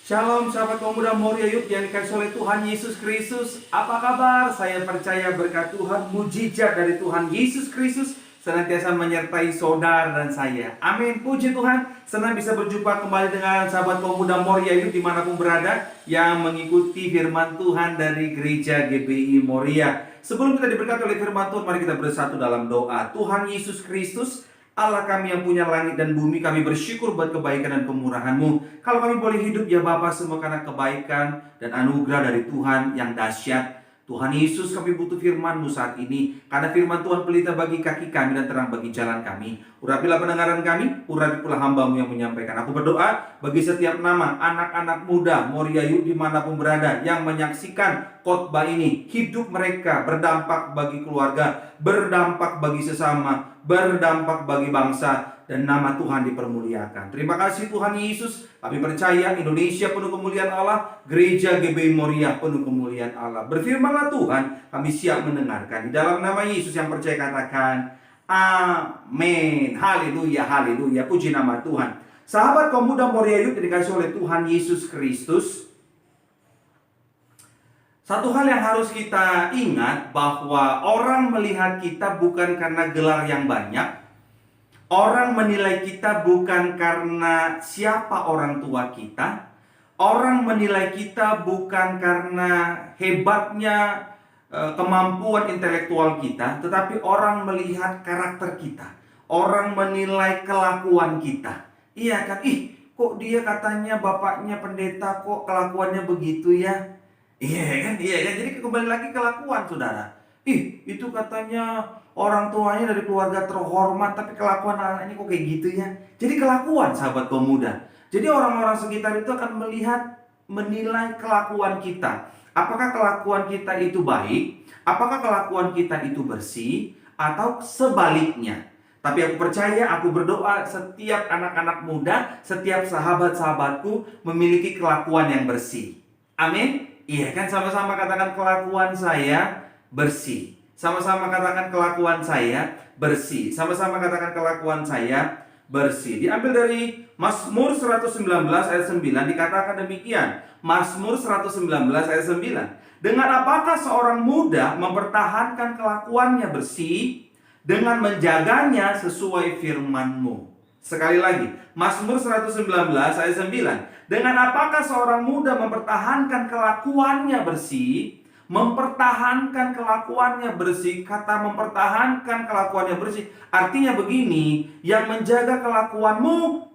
Shalom sahabat pemuda Moria Youth yang dikasihi oleh Tuhan Yesus Kristus. Apa kabar? Saya percaya berkat Tuhan, mujizat dari Tuhan Yesus Kristus senantiasa menyertai saudara dan saya. Amin, puji Tuhan. Senang bisa berjumpa kembali dengan sahabat pemuda Moria Youth dimanapun berada yang mengikuti firman Tuhan dari Gereja GBI Moria. Sebelum kita diberkati oleh firman Tuhan, mari kita bersatu dalam doa. Tuhan Yesus Kristus, Allah kami yang punya langit dan bumi, kami bersyukur buat kebaikan dan kemurahan-Mu. Kalau kami boleh hidup ya Bapa, semua karena kebaikan dan anugerah dari Tuhan yang dahsyat. Tuhan Yesus, kami butuh firman-Mu saat ini. Karena firman Tuhan pelita bagi kaki kami dan terang bagi jalan kami. Urapilah pendengaran kami, urapi pula hamba-Mu yang menyampaikan. Aku berdoa bagi setiap nama anak-anak muda Moria Youth dimanapun berada yang menyaksikan khotbah ini. Hidup mereka berdampak bagi keluarga, berdampak bagi sesama, berdampak bagi bangsa, dan nama Tuhan dipermuliakan. Terima kasih Tuhan Yesus. Kami percaya Indonesia penuh kemuliaan Allah, Gereja GBI Moria penuh kemuliaan Allah. Berfirmanlah Tuhan, kami siap mendengarkan. Di dalam nama Yesus yang percaya katakan amin. Haleluya, haleluya. Puji nama Tuhan. Sahabat kaum muda Moria Youth yang dikasihi oleh Tuhan Yesus Kristus, satu hal yang harus kita ingat bahwa orang melihat kita bukan karena gelar yang banyak. Orang menilai kita bukan karena siapa orang tua kita. Orang menilai kita bukan karena hebatnya kemampuan intelektual kita, tetapi orang melihat karakter kita. Orang menilai kelakuan kita. Iya kan? Kok dia katanya bapaknya pendeta, kok kelakuannya begitu ya? Iya kan? Jadi kembali lagi kelakuan, saudara. Itu katanya orang tuanya dari keluarga terhormat, tapi kelakuan anaknya kok kayak gitu ya. Jadi kelakuan, sahabat kaum muda. Jadi orang-orang sekitar itu akan menilai kelakuan kita. Apakah kelakuan kita itu baik? Apakah kelakuan kita itu bersih? Atau sebaliknya? Tapi aku percaya, aku berdoa setiap anak-anak muda, setiap sahabat-sahabatku memiliki kelakuan yang bersih. Amin? Iya kan, sama-sama katakan kelakuan saya bersih. Sama-sama katakan kelakuan saya bersih. Sama-sama katakan kelakuan saya bersih. Diambil dari Mazmur 119 ayat 9, dikatakan demikian. Mazmur 119 ayat 9. Dengan apakah seorang muda mempertahankan kelakuannya bersih? Dengan menjaganya sesuai firman-Mu. Sekali lagi, Mazmur 119 ayat 9. Dengan apakah seorang muda mempertahankan kelakuannya bersih? Mempertahankan kelakuannya bersih. Kata mempertahankan kelakuannya bersih artinya begini, yang menjaga kelakuanmu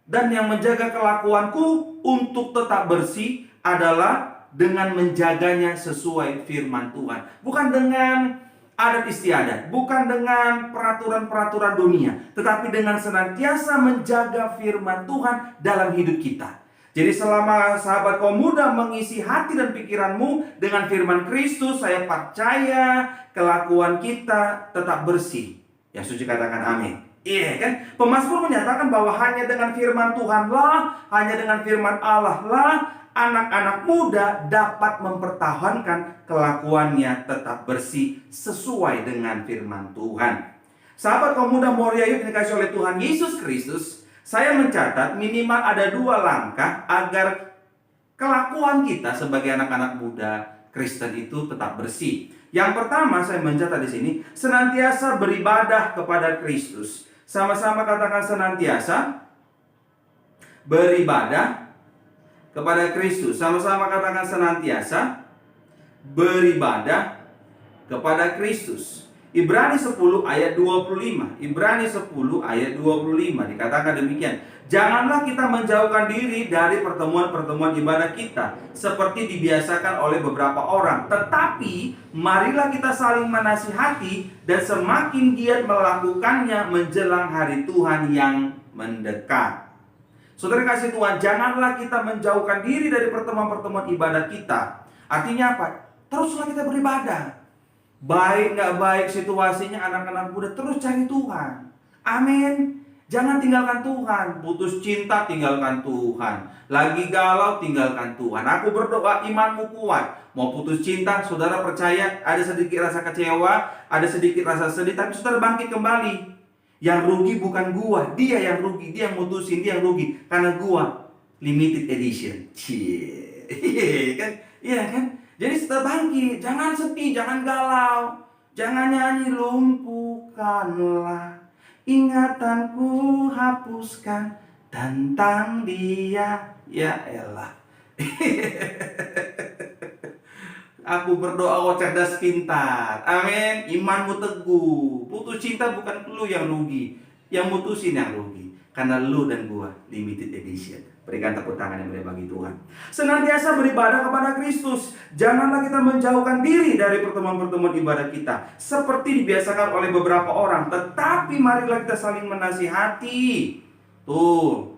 dan yang menjaga kelakuanku untuk tetap bersih adalah dengan menjaganya sesuai firman Tuhan. Bukan dengan adat istiadat, bukan dengan peraturan-peraturan dunia, tetapi dengan senantiasa menjaga firman Tuhan dalam hidup kita. Jadi selama sahabat kaum muda mengisi hati dan pikiranmu dengan firman Kristus, saya percaya kelakuan kita tetap bersih. Yang setuju katakan amin. Iya kan? Pemazmur menyatakan bahwa hanya dengan firman Tuhanlah, hanya dengan firman Allah lah anak-anak muda dapat mempertahankan kelakuannya tetap bersih sesuai dengan firman Tuhan. Sahabat kaum muda Moria Youth yang dikasihi oleh Tuhan Yesus Kristus, saya mencatat minimal ada 2 langkah agar kelakuan kita sebagai anak-anak muda Kristen itu tetap bersih. Yang pertama saya mencatat di sini, senantiasa beribadah kepada Kristus. Sama-sama katakan senantiasa beribadah kepada Kristus. Sama-sama katakan senantiasa beribadah kepada Kristus. Ibrani 10 ayat 25. Ibrani 10 ayat 25 dikatakan demikian. Janganlah kita menjauhkan diri dari pertemuan-pertemuan ibadah kita seperti dibiasakan oleh beberapa orang, tetapi marilah kita saling menasihati dan semakin giat melakukannya menjelang hari Tuhan yang mendekat. Saudara kasih Tuhan, janganlah kita menjauhkan diri dari pertemuan-pertemuan ibadah kita. Artinya apa? Teruslah kita beribadah. Baik nggak baik situasinya, anak-anak muda terus cari Tuhan. Amin. Jangan tinggalkan Tuhan. Putus cinta, tinggalkan Tuhan. Lagi galau, tinggalkan Tuhan. Aku berdoa imanmu kuat. Mau putus cinta, saudara percaya ada sedikit rasa kecewa, ada sedikit rasa sedih, tapi saudara bangkit kembali. Yang rugi bukan gua, dia yang rugi, dia yang mutusin, dia yang rugi. Karena gua limited edition. Cie. Kan? Iya kan? Jadi setelah bangkit, jangan sedih, jangan galau, jangan nyanyi lumpuhkanlah ingatanku, hapuskan tentang dia. Ya elah. Aku berdoa kau cerdas pintar. Amin. Imanmu teguh. Putus cinta bukan lu yang rugi, yang mutusin yang rugi. Karena lu dan gua limited edition. Berikan tepuk tangan yang meriah bagi Tuhan. Senantiasa beribadah kepada Kristus. Janganlah kita menjauhkan diri dari pertemuan-pertemuan ibadah kita, seperti dibiasakan oleh beberapa orang. Tetapi marilah kita saling menasihati. Tuh,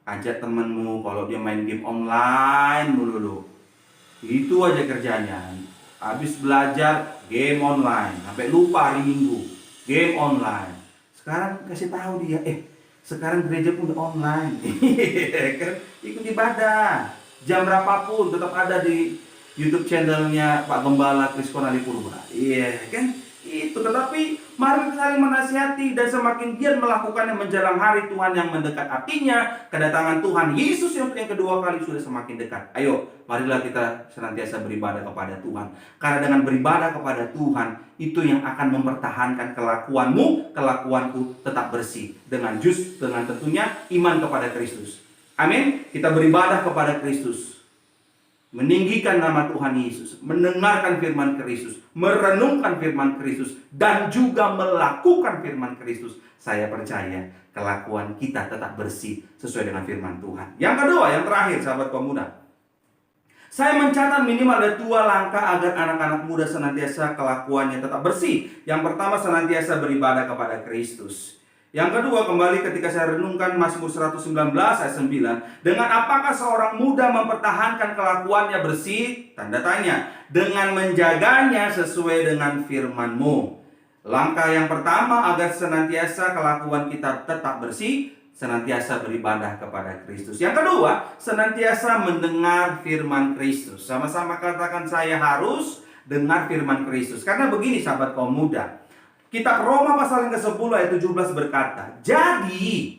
ajak temenmu kalau dia main game online mulu. Itu aja kerjanya. Habis belajar game online, sampai lupa hari Minggu game online. Sekarang kasih tahu dia, sekarang gereja pun online. Kan ikut ibadah jam berapapun, tetap ada di YouTube channelnya Pak Gembala Kris Konali Purba. Iya kan itu. Tetapi mari saling menasihati, dan semakin giat melakukannya menjelang hari Tuhan yang mendekat. Artinya kedatangan Tuhan Yesus yang kedua kali sudah semakin dekat. Ayo, marilah kita senantiasa beribadah kepada Tuhan. Karena dengan beribadah kepada Tuhan, itu yang akan mempertahankan kelakuanmu, kelakuanku tetap bersih. Dengan tentunya iman kepada Kristus. Amin. Kita beribadah kepada Kristus, meninggikan nama Tuhan Yesus, mendengarkan firman Kristus, merenungkan firman Kristus, dan juga melakukan firman Kristus. Saya percaya kelakuan kita tetap bersih sesuai dengan firman Tuhan. Yang kedua, yang terakhir, sahabat pemuda, saya mencatat minimal ada 2 langkah agar anak-anak muda senantiasa kelakuannya tetap bersih. Yang pertama, senantiasa beribadah kepada Kristus. Yang kedua, kembali ketika saya renungkan Mazmur 119 ayat 9. Dengan apakah seorang muda mempertahankan kelakuannya bersih? Tanda tanya. Dengan menjaganya sesuai dengan firman-Mu. Langkah yang pertama agar senantiasa kelakuan kita tetap bersih, senantiasa beribadah kepada Kristus. Yang kedua, senantiasa mendengar firman Kristus. Sama-sama katakan, saya harus dengar firman Kristus. Karena begini sahabat kaum muda, Kitab Roma pasal yang ke-10 ayat 17 berkata, jadi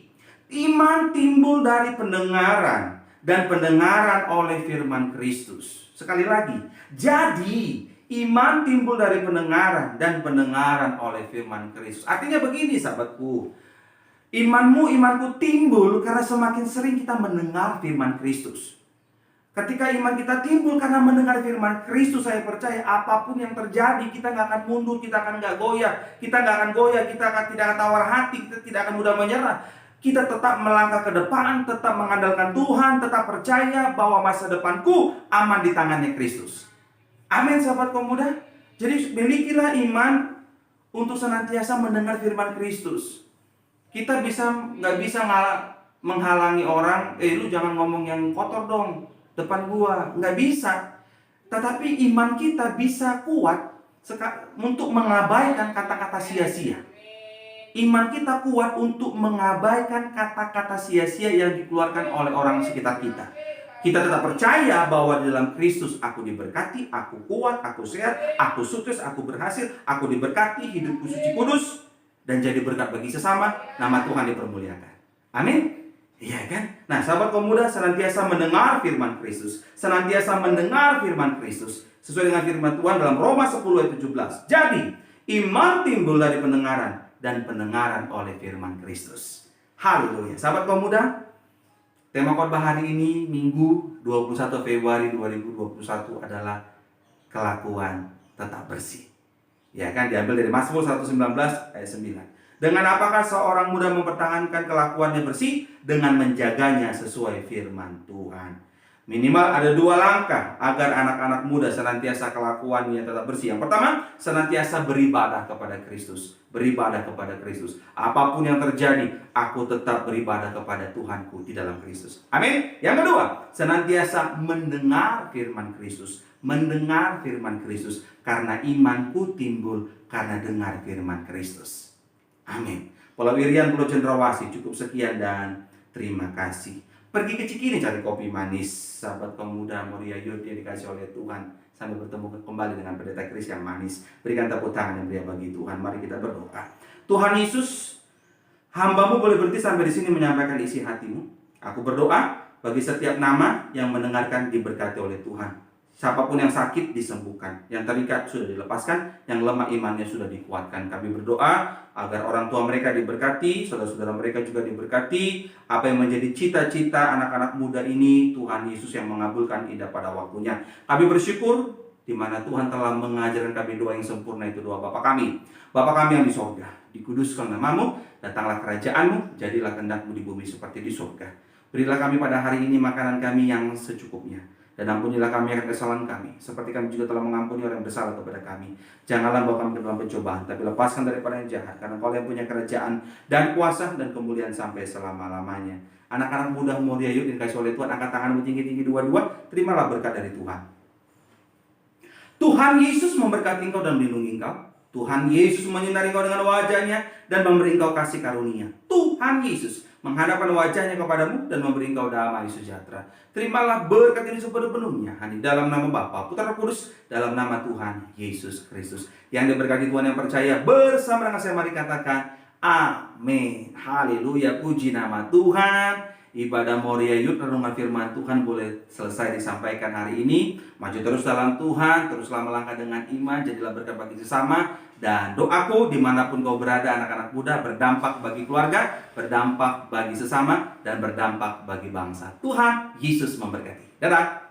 iman timbul dari pendengaran, dan pendengaran oleh firman Kristus. Sekali lagi, jadi iman timbul dari pendengaran, dan pendengaran oleh firman Kristus. Artinya begini sahabatku, imanku timbul karena semakin sering kita mendengar firman Kristus. Ketika iman kita timbul karena mendengar firman Kristus, saya percaya apapun yang terjadi, kita nggak akan mundur, kita akan nggak goyah, kita tidak akan tawar hati, kita tidak akan mudah menyerah. Kita tetap melangkah ke depan, tetap mengandalkan Tuhan, tetap percaya bahwa masa depanku aman di tangannya Kristus. Amin sahabat kaum muda. Jadi milikilah iman untuk senantiasa mendengar firman Kristus. Kita nggak bisa menghalangi orang, lu jangan ngomong yang kotor dong depan gua, nggak bisa. Tetapi iman kita bisa kuat untuk mengabaikan kata-kata sia-sia. Iman kita kuat untuk mengabaikan kata-kata sia-sia yang dikeluarkan oleh orang sekitar kita. Kita tetap percaya bahwa di dalam Kristus aku diberkati, aku kuat, aku sehat, aku sukses, aku berhasil, aku diberkati, hidupku suci kudus, dan jadi berkat bagi sesama, nama Tuhan dipermuliakan. Amin. Iya kan? Nah sahabat kaum muda, senantiasa mendengar firman Kristus. Senantiasa mendengar firman Kristus sesuai dengan firman Tuhan dalam Roma 10 ayat 17. Jadi iman timbul dari pendengaran, dan pendengaran oleh firman Kristus. Haleluya. Sahabat kaum muda, tema khotbah hari ini Minggu 21 Februari 2021 adalah kelakuan tetap bersih. Ya kan, diambil dari Mazmur 119 ayat 9. Dengan apakah seorang muda mempertahankan kelakuannya bersih? Dengan menjaganya sesuai firman Tuhan. Minimal ada 2 langkah agar anak-anak muda senantiasa kelakuannya tetap bersih. Yang pertama, senantiasa beribadah kepada Kristus. Beribadah kepada Kristus. Apapun yang terjadi, aku tetap beribadah kepada Tuhanku di dalam Kristus. Amin. Yang kedua, senantiasa mendengar firman Kristus. Mendengar firman Kristus. Karena imanku timbul karena dengar firman Kristus. Amin. Pelawirian Pulau Cendrawasih, cukup sekian dan terima kasih. Pergi ke Cikini cari kopi manis. Sahabat pemuda Moria Youth yang dikasih oleh Tuhan. Sampai bertemu kembali dengan Pendeta Kris yang manis. Berikan tepuk tangan yang meriah bagi Tuhan. Mari kita berdoa. Tuhan Yesus, hamba-Mu boleh berhenti sampai di sini menyampaikan isi hatimu. Aku berdoa, Bagi setiap nama yang mendengarkan diberkati oleh Tuhan. Siapapun yang sakit disembuhkan, yang terikat sudah dilepaskan, yang lemah imannya sudah dikuatkan. Kami berdoa agar orang tua mereka diberkati, saudara-saudara mereka juga diberkati. Apa yang menjadi cita-cita anak-anak muda ini, Tuhan Yesus yang mengabulkan indah pada waktunya. Kami bersyukur di mana Tuhan telah mengajarkan kami doa yang sempurna, itu doa Bapa kami. Bapa kami yang di sorga, dikuduskan namamu, datanglah kerajaanmu, jadilah kehendak-mu di bumi seperti di sorga. Berilah kami pada hari ini makanan kami yang secukupnya. Dan ampunilah kami akan kesalahan kami, seperti kami juga telah mengampuni orang yang bersalah kepada kami. Janganlah bawa kami ke dalam pencobaan, tapi lepaskan daripada yang jahat. Karena Kau yang punya kerajaan dan kuasa dan kemuliaan sampai selama-lamanya. Anak-anak muda Moria Youth yang dikasih oleh Tuhan, angkat tanganmu tinggi-tinggi dua-dua. Terimalah berkat dari Tuhan. Tuhan Yesus memberkati engkau dan melindungi engkau. Tuhan Yesus menyinari engkau dengan wajahnya dan memberi engkau kasih karunia. Tuhan Yesus menghadapkan wajahnya kepadamu dan memberi engkau damai sejahtera. Terimalah berkat ini sepenuh-penuhnya hanya dalam nama Bapa, Putra, Roh Kudus, dalam nama Tuhan Yesus Kristus. Yang diberkati Tuhan yang percaya bersama dengan saya, mari katakan amin. Haleluya, puji nama Tuhan. Ibadah Moria Youth renungan firman Tuhan boleh selesai disampaikan hari ini. Maju terus dalam Tuhan, teruslah melangkah dengan iman, jadilah berkat bagi sesama. Dan doaku dimanapun kau berada, anak-anak muda, berdampak bagi keluarga, berdampak bagi sesama, dan berdampak bagi bangsa. Tuhan Yesus memberkati. Dadah.